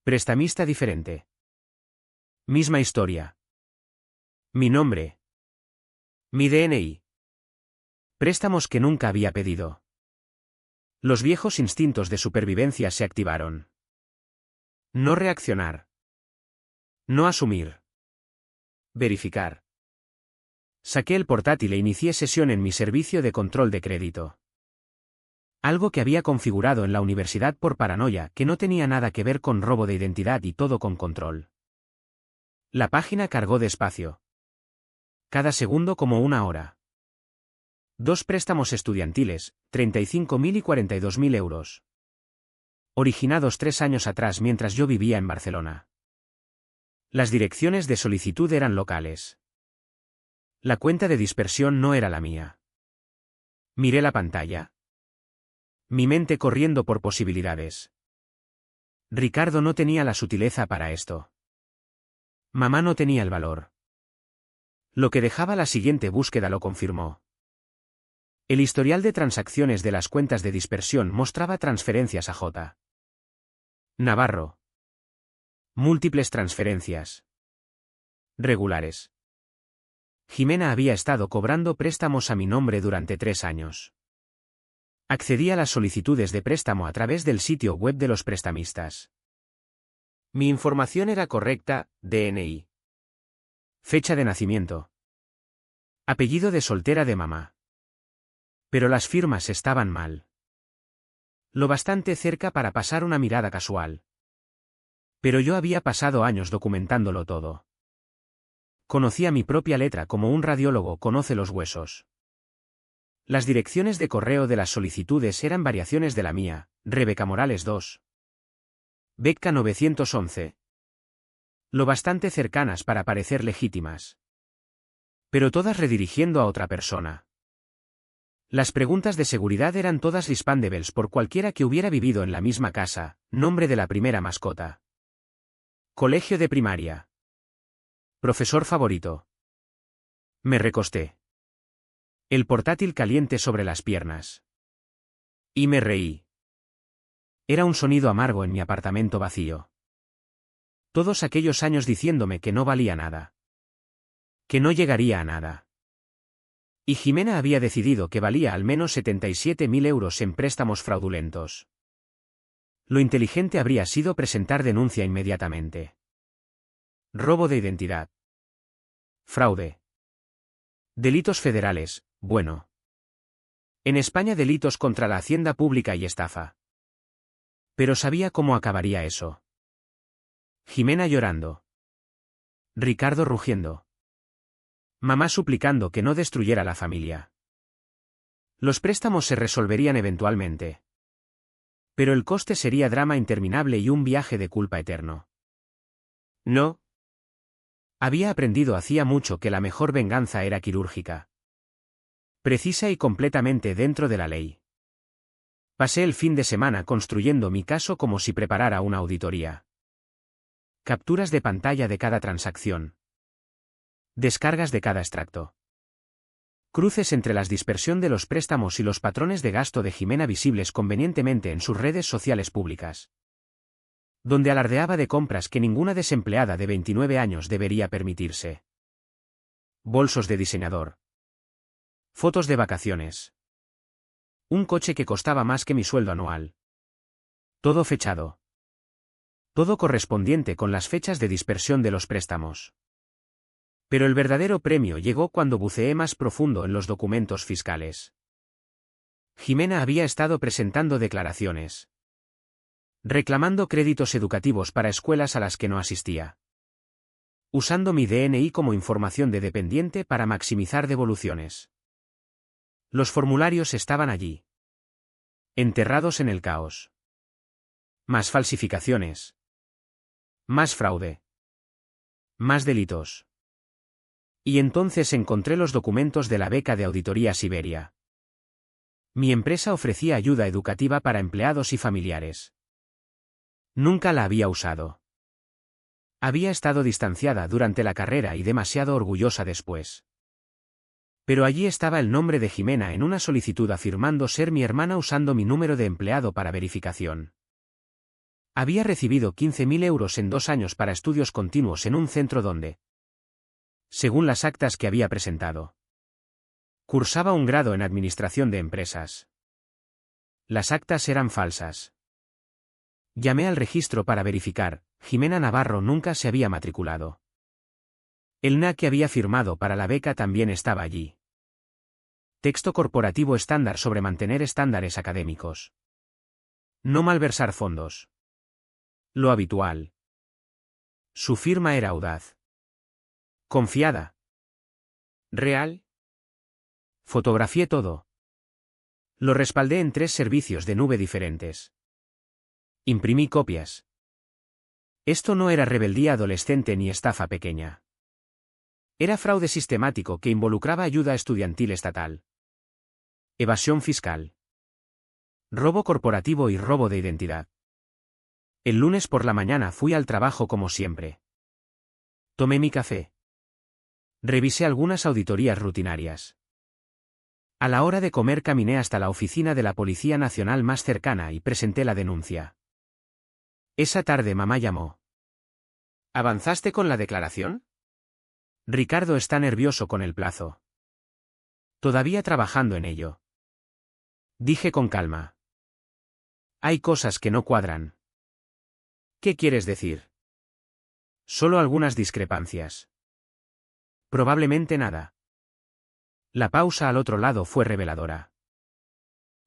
Prestamista diferente. Misma historia. Mi nombre. Mi DNI. Préstamos que nunca había pedido. Los viejos instintos de supervivencia se activaron. No reaccionar. No asumir. Verificar. Saqué el portátil e inicié sesión en mi servicio de control de crédito. Algo que había configurado en la universidad por paranoia, que no tenía nada que ver con robo de identidad y todo con control. La página cargó despacio. Cada segundo como una hora. 2 préstamos estudiantiles, 35.000 y 42.000 euros. Originados 3 años atrás mientras yo vivía en Barcelona. Las direcciones de solicitud eran locales. La cuenta de dispersión no era la mía. Miré la pantalla. Mi mente corriendo por posibilidades. Ricardo no tenía la sutileza para esto. Mamá no tenía el valor. Lo que dejaba la siguiente búsqueda lo confirmó. El historial de transacciones de las cuentas de dispersión mostraba transferencias a J. Navarro. Múltiples transferencias. Regulares. Jimena había estado cobrando préstamos a mi nombre durante 3 años. Accedí a las solicitudes de préstamo a través del sitio web de los prestamistas. Mi información era correcta, DNI. Fecha de nacimiento. Apellido de soltera de mamá. Pero las firmas estaban mal. Lo bastante cerca para pasar una mirada casual. Pero yo había pasado años documentándolo todo. Conocía mi propia letra como un radiólogo conoce los huesos. Las direcciones de correo de las solicitudes eran variaciones de la mía, Rebeca Morales 2. Becca 911. Lo bastante cercanas para parecer legítimas. Pero todas redirigiendo a otra persona. Las preguntas de seguridad eran todas respondables por cualquiera que hubiera vivido en la misma casa, nombre de la primera mascota. Colegio de primaria. Profesor favorito. Me recosté. El portátil caliente sobre las piernas. Y me reí. Era un sonido amargo en mi apartamento vacío. Todos aquellos años diciéndome que no valía nada. Que no llegaría a nada. Y Jimena había decidido que valía al menos 77.000 euros en préstamos fraudulentos. Lo inteligente habría sido presentar denuncia inmediatamente. Robo de identidad. Fraude. Delitos federales, bueno. En España delitos contra la hacienda pública y estafa. Pero sabía cómo acabaría eso. Jimena llorando. Ricardo rugiendo. Mamá suplicando que no destruyera la familia. Los préstamos se resolverían eventualmente. Pero el coste sería drama interminable y un viaje de culpa eterno. No. Había aprendido hacía mucho que la mejor venganza era quirúrgica. Precisa y completamente dentro de la ley. Pasé el fin de semana construyendo mi caso como si preparara una auditoría. Capturas de pantalla de cada transacción. Descargas de cada extracto. Cruces entre la dispersión de los préstamos y los patrones de gasto de Jimena visibles convenientemente en sus redes sociales públicas. Donde alardeaba de compras que ninguna desempleada de 29 años debería permitirse. Bolsos de diseñador. Fotos de vacaciones. Un coche que costaba más que mi sueldo anual. Todo fechado. Todo correspondiente con las fechas de dispersión de los préstamos. Pero el verdadero premio llegó cuando buceé más profundo en los documentos fiscales. Jimena había estado presentando declaraciones. Reclamando créditos educativos para escuelas a las que no asistía. Usando mi DNI como información de dependiente para maximizar devoluciones. Los formularios estaban allí. Enterrados en el caos. Más falsificaciones. Más fraude. Más delitos. Y entonces encontré los documentos de la beca de Auditoría Siberia. Mi empresa ofrecía ayuda educativa para empleados y familiares. Nunca la había usado. Había estado distanciada durante la carrera y demasiado orgullosa después. Pero allí estaba el nombre de Jimena en una solicitud afirmando ser mi hermana usando mi número de empleado para verificación. Había recibido 15.000 euros en 2 años para estudios continuos en un centro donde, según las actas que había presentado, cursaba un grado en administración de empresas. Las actas eran falsas. Llamé al registro para verificar, Jimena Navarro nunca se había matriculado. El NA que había firmado para la beca también estaba allí. Texto corporativo estándar sobre mantener estándares académicos. No malversar fondos. Lo habitual. Su firma era audaz. Confiada. Real. Fotografié todo. Lo respaldé en 3 servicios de nube diferentes. Imprimí copias. Esto no era rebeldía adolescente ni estafa pequeña. Era fraude sistemático que involucraba ayuda estudiantil estatal. Evasión fiscal. Robo corporativo y robo de identidad. El lunes por la mañana fui al trabajo como siempre. Tomé mi café. Revisé algunas auditorías rutinarias. A la hora de comer caminé hasta la oficina de la Policía Nacional más cercana y presenté la denuncia. Esa tarde mamá llamó. ¿Avanzaste con la declaración? Ricardo está nervioso con el plazo. Todavía trabajando en ello. Dije con calma. Hay cosas que no cuadran. ¿Qué quieres decir? Solo algunas discrepancias. Probablemente nada. La pausa al otro lado fue reveladora.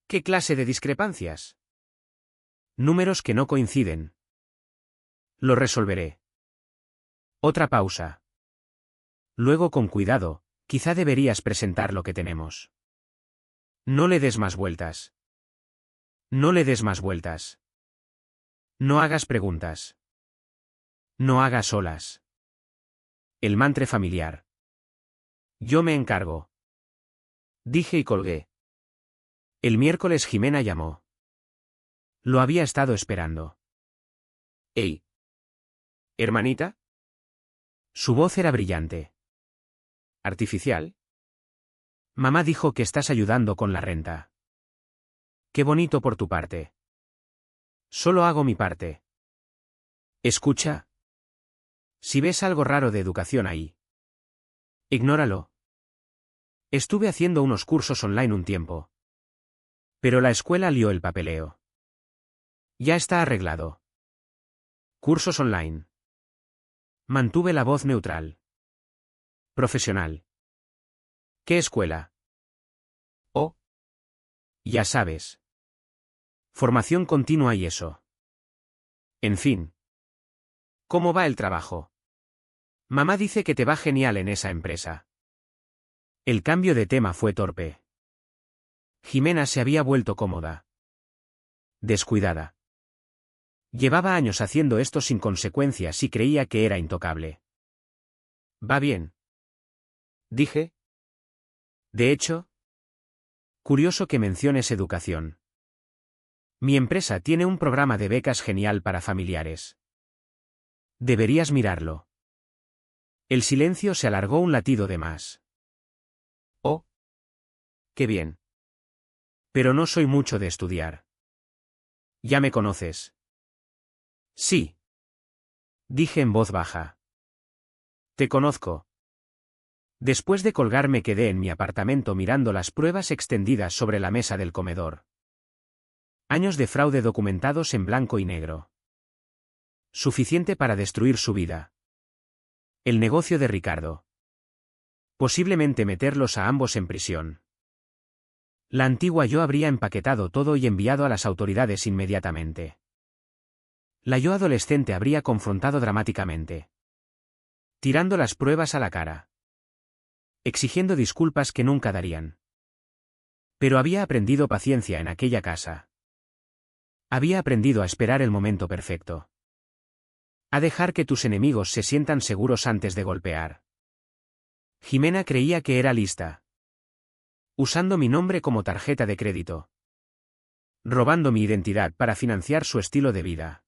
¿Qué clase de discrepancias? Números que no coinciden. Lo resolveré. Otra pausa. Luego con cuidado, quizá deberías presentar lo que tenemos. No le des más vueltas. No le des más vueltas. No hagas preguntas. No hagas olas. El mantra familiar. Yo me encargo. Dije y colgué. El miércoles Jimena llamó. Lo había estado esperando. «Hey. ¿Hermanita?» Su voz era brillante. ¿Artificial? Mamá dijo que estás ayudando con la renta. Qué bonito por tu parte. Solo hago mi parte. Escucha. Si ves algo raro de educación ahí, ignóralo. Estuve haciendo unos cursos online un tiempo. Pero la escuela lió el papeleo. Ya está arreglado. Cursos online. Mantuve la voz neutral. Profesional. ¿Qué escuela? Oh. Ya sabes. Formación continua y eso. En fin. ¿Cómo va el trabajo? Mamá dice que te va genial en esa empresa. El cambio de tema fue torpe. Jimena se había vuelto cómoda. Descuidada. Llevaba años haciendo esto sin consecuencias y creía que era intocable. Va bien. Dije. De hecho, curioso que menciones educación. Mi empresa tiene un programa de becas genial para familiares. Deberías mirarlo. El silencio se alargó un latido de más. Oh. Qué bien. Pero no soy mucho de estudiar. Ya me conoces. Sí. Dije en voz baja. Te conozco. Después de colgar me quedé en mi apartamento mirando las pruebas extendidas sobre la mesa del comedor. Años de fraude documentados en blanco y negro. Suficiente para destruir su vida. El negocio de Ricardo. Posiblemente meterlos a ambos en prisión. La antigua yo habría empaquetado todo y enviado a las autoridades inmediatamente. La yo adolescente habría confrontado dramáticamente. Tirando las pruebas a la cara. Exigiendo disculpas que nunca darían. Pero había aprendido paciencia en aquella casa. Había aprendido a esperar el momento perfecto. A dejar que tus enemigos se sientan seguros antes de golpear. Jimena creía que era lista. Usando mi nombre como tarjeta de crédito. Robando mi identidad para financiar su estilo de vida.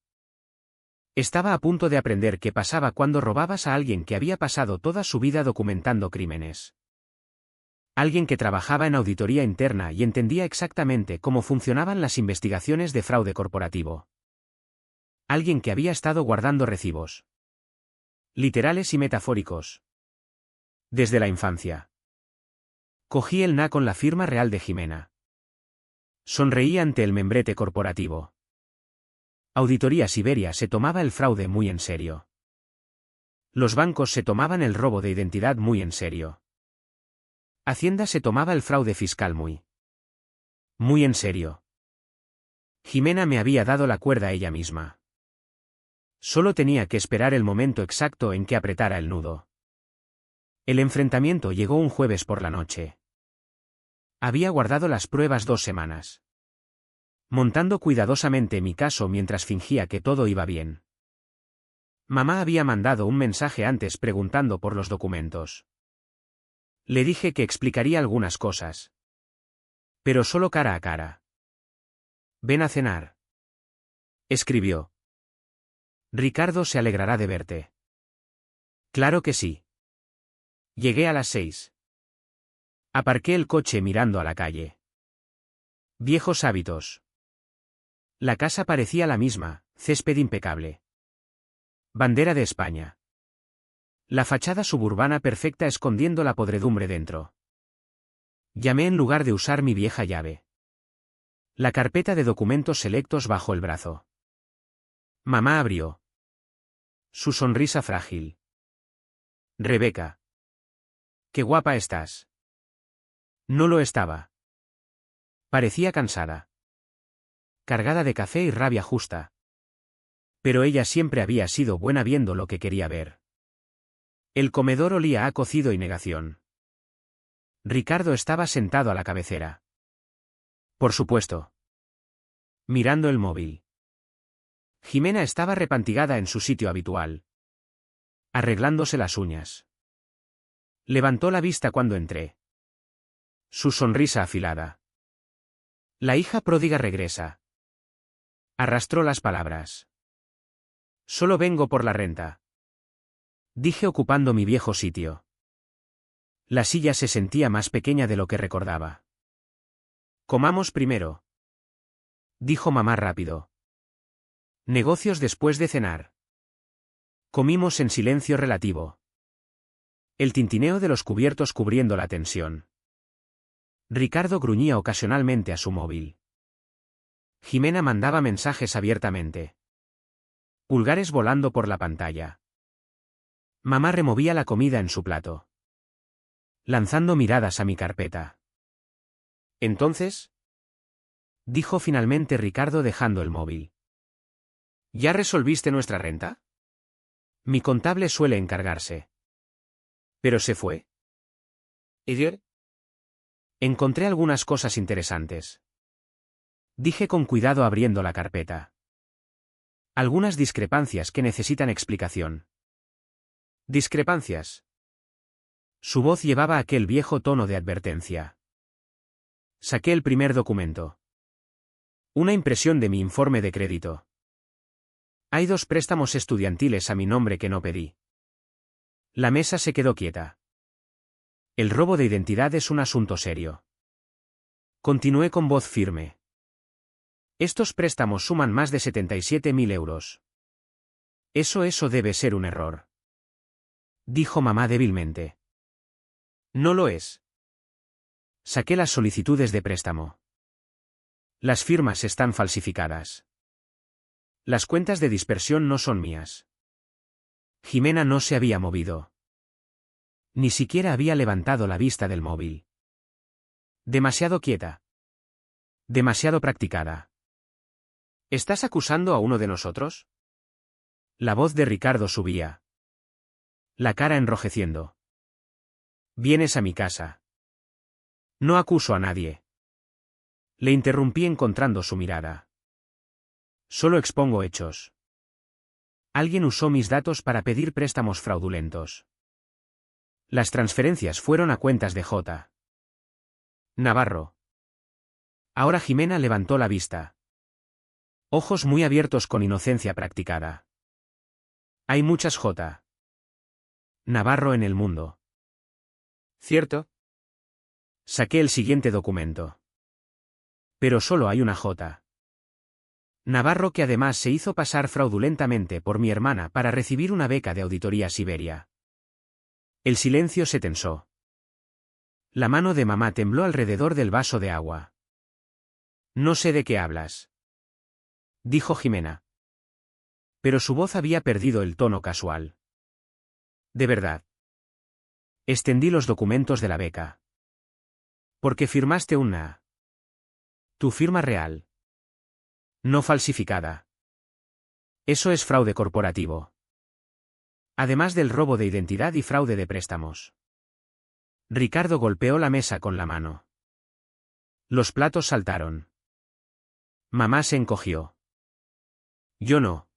Estaba a punto de aprender qué pasaba cuando robabas a alguien que había pasado toda su vida documentando crímenes. Alguien que trabajaba en auditoría interna y entendía exactamente cómo funcionaban las investigaciones de fraude corporativo. Alguien que había estado guardando recibos. Literales y metafóricos. Desde la infancia. Cogí el NA con la firma real de Jimena. Sonreí ante el membrete corporativo. Auditoría Siberia se tomaba el fraude muy en serio. Los bancos se tomaban el robo de identidad muy en serio. Hacienda se tomaba el fraude fiscal muy en serio. Jimena me había dado la cuerda ella misma. Solo tenía que esperar el momento exacto en que apretara el nudo. El enfrentamiento llegó un jueves por la noche. Había guardado las pruebas 2 semanas. Montando cuidadosamente mi caso mientras fingía que todo iba bien. Mamá había mandado un mensaje antes preguntando por los documentos. Le dije que explicaría algunas cosas. Pero solo cara a cara. Ven a cenar. Escribió. Ricardo se alegrará de verte. Claro que sí. Llegué a las 6. Aparqué el coche mirando a la calle. Viejos hábitos. La casa parecía la misma, césped impecable. Bandera de España. La fachada suburbana perfecta escondiendo la podredumbre dentro. Llamé en lugar de usar mi vieja llave. La carpeta de documentos selectos bajo el brazo. Mamá abrió. Su sonrisa frágil. Rebeca. Qué guapa estás. No lo estaba. Parecía cansada. Cargada de café y rabia justa. Pero ella siempre había sido buena viendo lo que quería ver. El comedor olía a cocido y negación. Ricardo estaba sentado a la cabecera. Por supuesto. Mirando el móvil. Jimena estaba repantigada en su sitio habitual. Arreglándose las uñas. Levantó la vista cuando entré. Su sonrisa afilada. La hija pródiga regresa. Arrastró las palabras. Solo vengo por la renta. Dije ocupando mi viejo sitio. La silla se sentía más pequeña de lo que recordaba. Comamos primero. Dijo mamá rápido. Negocios después de cenar. Comimos en silencio relativo. El tintineo de los cubiertos cubriendo la tensión. Ricardo gruñía ocasionalmente a su móvil. Jimena mandaba mensajes abiertamente. Pulgares volando por la pantalla. Mamá removía la comida en su plato. Lanzando miradas a mi carpeta. ¿Entonces? Dijo finalmente Ricardo dejando el móvil. ¿Ya resolviste nuestra renta? Mi contable suele encargarse. ¿Pero se fue? ¿Idiot? Encontré algunas cosas interesantes. Dije con cuidado abriendo la carpeta. Algunas discrepancias que necesitan explicación. ¿Discrepancias? Su voz llevaba aquel viejo tono de advertencia. Saqué el primer documento. Una impresión de mi informe de crédito. Hay 2 préstamos estudiantiles a mi nombre que no pedí. La mesa se quedó quieta. El robo de identidad es un asunto serio. Continué con voz firme. Estos préstamos suman más de 77.000 euros. Eso debe ser un error. Dijo mamá débilmente. No lo es. Saqué las solicitudes de préstamo. Las firmas están falsificadas. Las cuentas de dispersión no son mías. Jimena no se había movido. Ni siquiera había levantado la vista del móvil. Demasiado quieta. Demasiado practicada. ¿Estás acusando a uno de nosotros? La voz de Ricardo subía. La cara enrojeciendo. Vienes a mi casa. No acuso a nadie. Le interrumpí encontrando su mirada. Solo expongo hechos. Alguien usó mis datos para pedir préstamos fraudulentos. Las transferencias fueron a cuentas de J. Navarro. Ahora Jimena levantó la vista. Ojos muy abiertos con inocencia practicada. Hay muchas J. Navarro en el mundo. ¿Cierto? Saqué el siguiente documento. Pero solo hay una J. Navarro, que además se hizo pasar fraudulentamente por mi hermana para recibir una beca de auditoría Siberia. El silencio se tensó. La mano de mamá tembló alrededor del vaso de agua. No sé de qué hablas, dijo Jimena. Pero su voz había perdido el tono casual. De verdad. Extendí los documentos de la beca. Porque firmaste una. Tu firma real. No falsificada. Eso es fraude corporativo. Además del robo de identidad y fraude de préstamos. Ricardo golpeó la mesa con la mano. Los platos saltaron. Mamá se encogió. Yo no.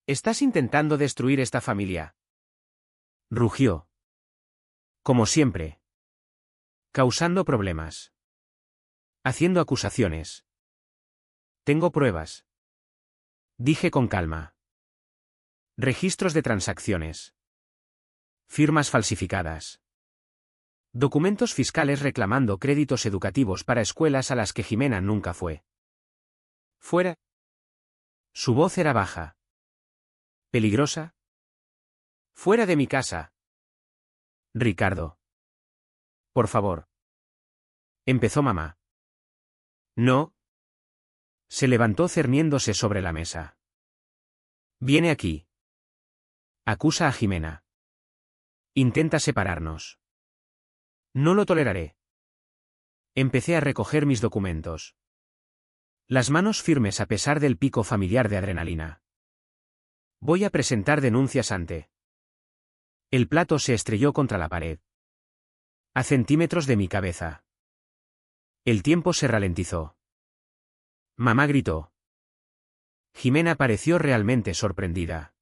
¿Estás intentando destruir esta familia? Rugió. Como siempre. Causando problemas. Haciendo acusaciones. Tengo pruebas. Dije con calma. Registros de transacciones. Firmas falsificadas. Documentos fiscales reclamando créditos educativos para escuelas a las que Jimena nunca fue. ¿Fuera? Su voz era baja. ¿Peligrosa? Fuera de mi casa. Ricardo. Por favor. Empezó mamá. No. Se levantó cerniéndose sobre la mesa. Viene aquí. Acusa a Jimena. Intenta separarnos. No lo toleraré. Empecé a recoger mis documentos. Las manos firmes a pesar del pico familiar de adrenalina. Voy a presentar denuncias ante. El plato se estrelló contra la pared. A centímetros de mi cabeza. El tiempo se ralentizó. Mamá gritó. Jimena pareció realmente sorprendida.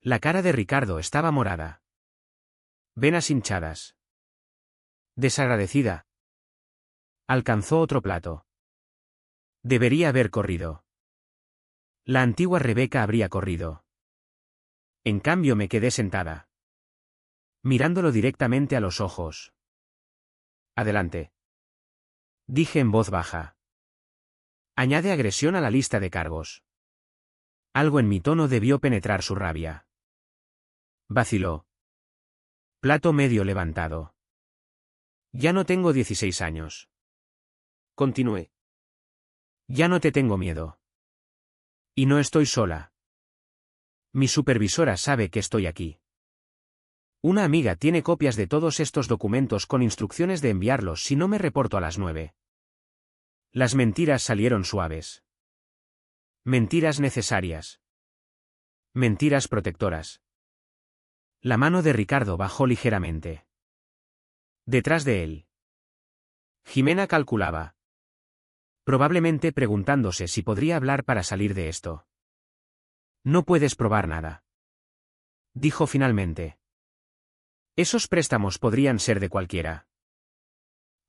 La cara de Ricardo estaba morada. Venas hinchadas. Desagradecida. Alcanzó otro plato. Debería haber corrido. La antigua Rebeca habría corrido. En cambio me quedé sentada. Mirándolo directamente a los ojos. Adelante. Dije en voz baja. Añade agresión a la lista de cargos. Algo en mi tono debió penetrar su rabia. Vaciló. Plato medio levantado. Ya no tengo 16 años. Continué. Ya no te tengo miedo. Y no estoy sola. Mi supervisora sabe que estoy aquí. Una amiga tiene copias de todos estos documentos con instrucciones de enviarlos si no me reporto a las 9. Las mentiras salieron suaves. Mentiras necesarias. Mentiras protectoras. La mano de Ricardo bajó ligeramente. Detrás de él. Jimena calculaba. Probablemente preguntándose si podría hablar para salir de esto. No puedes probar nada. Dijo finalmente. Esos préstamos podrían ser de cualquiera.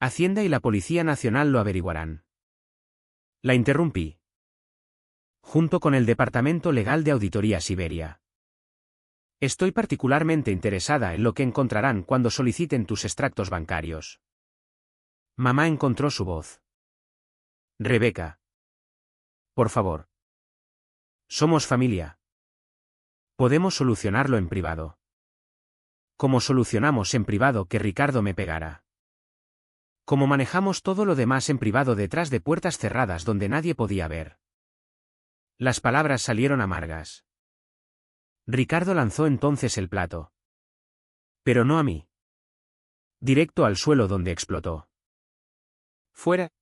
Hacienda y la Policía Nacional lo averiguarán. La interrumpí. Junto con el Departamento Legal de Auditoría Siberia. Estoy particularmente interesada en lo que encontrarán cuando soliciten tus extractos bancarios. Mamá encontró su voz. Rebeca. Por favor. Somos familia. Podemos solucionarlo en privado. Como solucionamos en privado que Ricardo me pegara. Como manejamos todo lo demás en privado detrás de puertas cerradas donde nadie podía ver. Las palabras salieron amargas. Ricardo lanzó entonces el plato. Pero no a mí. Directo al suelo donde explotó. Fuera.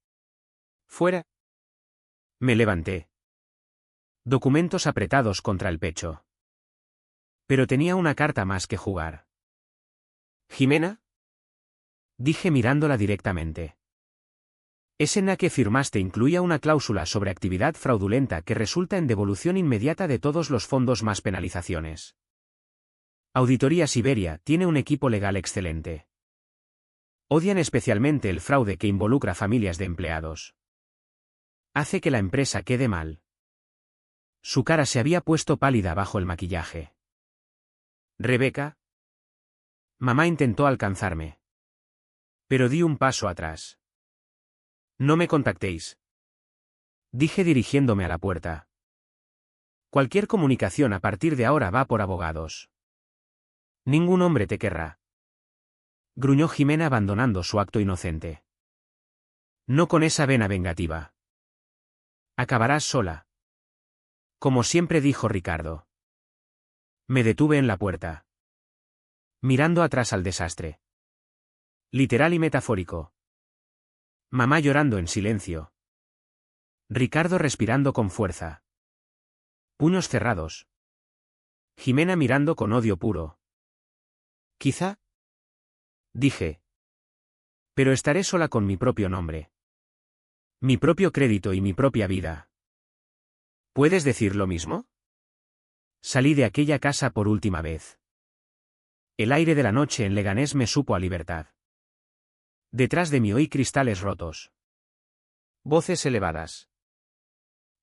Fuera. Me levanté. Documentos apretados contra el pecho. Pero tenía una carta más que jugar. ¿Jimena? Dije mirándola directamente. Ese NA que firmaste incluía una cláusula sobre actividad fraudulenta que resulta en devolución inmediata de todos los fondos más penalizaciones. Auditoría Siberia tiene un equipo legal excelente. Odian especialmente el fraude que involucra familias de empleados. Hace que la empresa quede mal. Su cara se había puesto pálida bajo el maquillaje. Rebeca. Mamá intentó alcanzarme. Pero di un paso atrás. No me contactéis. Dije dirigiéndome a la puerta. Cualquier comunicación a partir de ahora va por abogados. Ningún hombre te querrá. Gruñó Jimena abandonando su acto inocente. No con esa vena vengativa. Acabarás sola. Como siempre dijo Ricardo. Me detuve en la puerta. Mirando atrás al desastre. Literal y metafórico. Mamá llorando en silencio. Ricardo respirando con fuerza. Puños cerrados. Jimena mirando con odio puro. Quizá. Dije. Pero estaré sola con mi propio nombre. Mi propio crédito y mi propia vida. ¿Puedes decir lo mismo? Salí de aquella casa por última vez. El aire de la noche en Leganés me supo a libertad. Detrás de mí oí cristales rotos. Voces elevadas.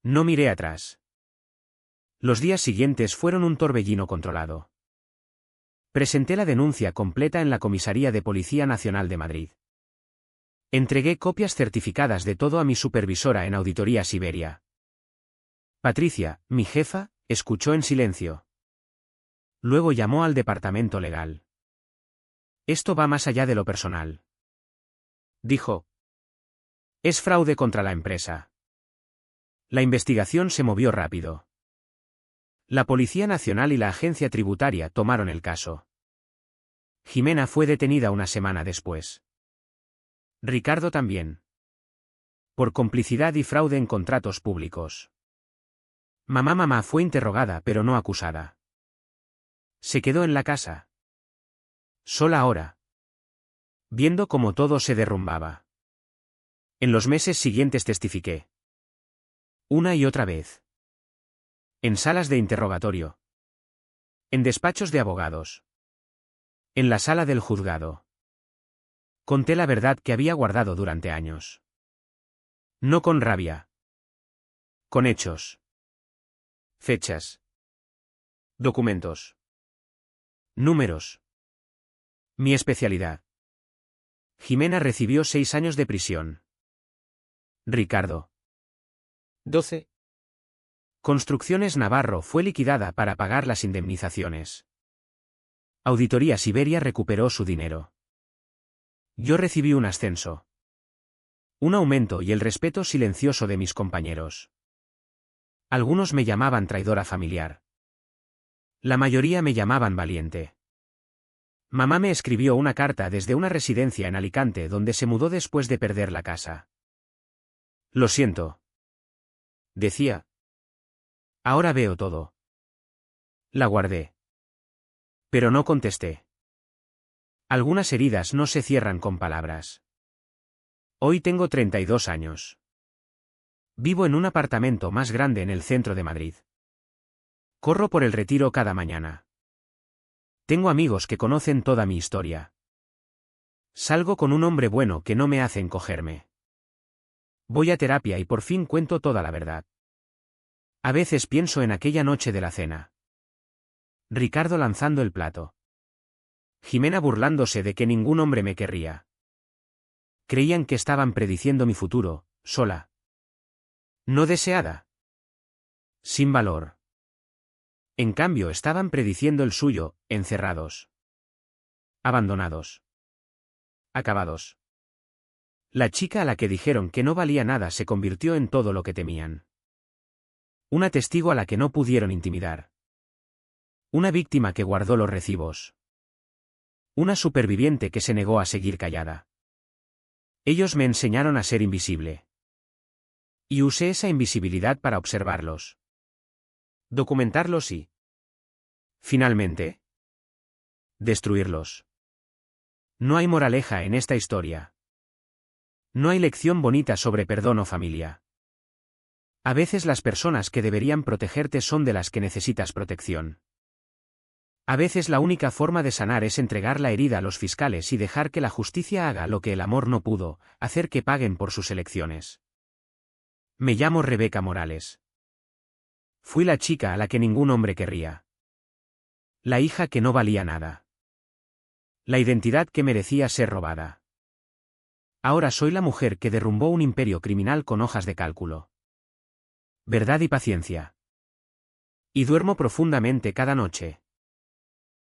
No miré atrás. Los días siguientes fueron un torbellino controlado. Presenté la denuncia completa en la Comisaría de Policía Nacional de Madrid. Entregué copias certificadas de todo a mi supervisora en Auditoría Siberia. Patricia, mi jefa, escuchó en silencio. Luego llamó al departamento legal. Esto va más allá de lo personal. Dijo. Es fraude contra la empresa. La investigación se movió rápido. La Policía Nacional y la Agencia Tributaria tomaron el caso. Jimena fue detenida una semana después. Ricardo también. Por complicidad y fraude en contratos públicos. Mamá fue interrogada pero no acusada. Se quedó en la casa. Sola ahora. Viendo cómo todo se derrumbaba. En los meses siguientes testifiqué. Una y otra vez. En salas de interrogatorio. En despachos de abogados. En la sala del juzgado. Conté la verdad que había guardado durante años. No con rabia. Con hechos. Fechas. Documentos. Números. Mi especialidad. Jimena recibió 6 años de prisión. Ricardo. 12. Construcciones Navarro fue liquidada para pagar las indemnizaciones. Auditoría Siberia recuperó su dinero. Yo recibí un ascenso. Un aumento y el respeto silencioso de mis compañeros. Algunos me llamaban traidora familiar. La mayoría me llamaban valiente. Mamá me escribió una carta desde una residencia en Alicante donde se mudó después de perder la casa. Lo siento. Decía. Ahora veo todo. La guardé. Pero no contesté. Algunas heridas no se cierran con palabras. Hoy tengo 32 años. Vivo en un apartamento más grande en el centro de Madrid. Corro por el Retiro cada mañana. Tengo amigos que conocen toda mi historia. Salgo con un hombre bueno que no me hace encogerme. Voy a terapia y por fin cuento toda la verdad. A veces pienso en aquella noche de la cena. Ricardo lanzando el plato. Jimena burlándose de que ningún hombre me querría. Creían que estaban prediciendo mi futuro, sola. No deseada. Sin valor. En cambio estaban prediciendo el suyo, encerrados. Abandonados. Acabados. La chica a la que dijeron que no valía nada se convirtió en todo lo que temían. Una testigo a la que no pudieron intimidar. Una víctima que guardó los recibos. Una superviviente que se negó a seguir callada. Ellos me enseñaron a ser invisible. Y usé esa invisibilidad para observarlos. Documentarlos y, finalmente, destruirlos. No hay moraleja en esta historia. No hay lección bonita sobre perdón o familia. A veces las personas que deberían protegerte son de las que necesitas protección. A veces la única forma de sanar es entregar la herida a los fiscales y dejar que la justicia haga lo que el amor no pudo, hacer que paguen por sus elecciones. Me llamo Rebeca Morales. Fui la chica a la que ningún hombre querría. La hija que no valía nada. La identidad que merecía ser robada. Ahora soy la mujer que derrumbó un imperio criminal con hojas de cálculo. Verdad y paciencia. Y duermo profundamente cada noche.